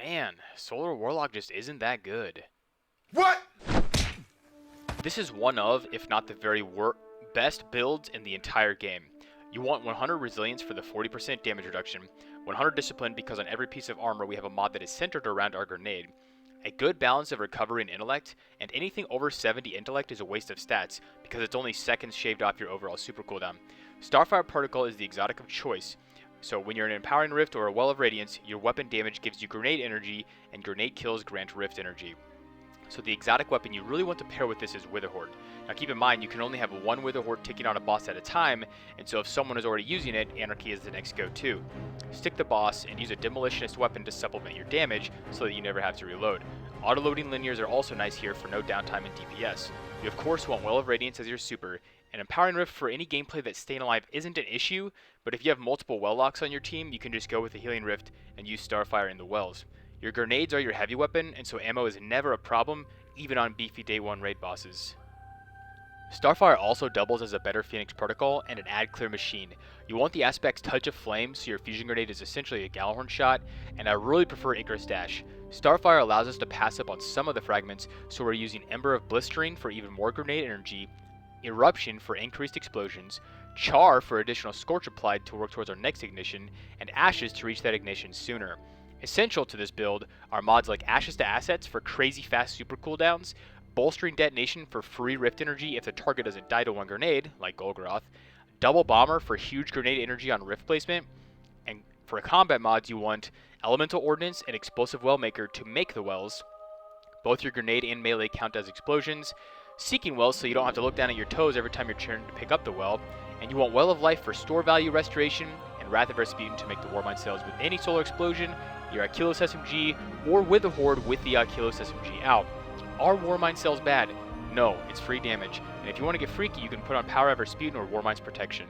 Man, Solar Warlock just isn't that good. What? This is one of, if not the very best builds in the entire game. You want 100 resilience for the 40% damage reduction, 100 discipline because on every piece of armor we have a mod that is centered around our grenade, a good balance of recovery and intellect, and anything over 70 intellect is a waste of stats because it's only seconds shaved off your overall super cooldown. Starfire Particle is the exotic of choice, so when you're in an Empowering Rift or a Well of Radiance, your weapon damage gives you grenade energy, and grenade kills grant rift energy. So the exotic weapon you really want to pair with this is Witherhoard. Now keep in mind, you can only have one Witherhoard ticking on a boss at a time, and so if someone is already using it, Anarchy is the next go-to. Stick the boss and use a Demolitionist weapon to supplement your damage so that you never have to reload. Auto-loading linears are also nice here for no downtime in DPS. You of course want Well of Radiance as your super, and Empowering Rift for any gameplay that staying alive isn't an issue, but if you have multiple Well locks on your team, you can just go with the Healing Rift and use Starfire in the Wells. Your grenades are your heavy weapon, and so ammo is never a problem, even on beefy day 1 raid bosses. Starfire also doubles as a better Phoenix Protocol and an ad clear machine. You want the Aspect's Touch of Flame, so your fusion grenade is essentially a Gjallarhorn shot, and I really prefer Icarus Dash. Starfire allows us to pass up on some of the fragments, so we're using Ember of Blistering for even more grenade energy, Eruption for increased explosions, Char for additional Scorch applied to work towards our next ignition, and Ashes to reach that ignition sooner. Essential to this build are mods like Ashes to Assets for crazy fast super cooldowns, Bolstering Detonation for free rift energy if the target doesn't die to one grenade, like Golgoroth, Double Bomber for huge grenade energy on rift placement, and for combat mods you want Elemental Ordnance and Explosive Wellmaker to make the wells. Both your grenade and melee count as explosions, Seeking Wells so you don't have to look down at your toes every time you're trying to pick up the well, and you want Well of Life for store value restoration, and Wrath of Rasputin to make the Warmind cells with any solar explosion, your Achilles SMG, or Witherhoard with the Achilles SMG out. Are Warmind cells bad? No, it's free damage, and if you want to get freaky you can put on Power of Rasputin or Warmind's Protection.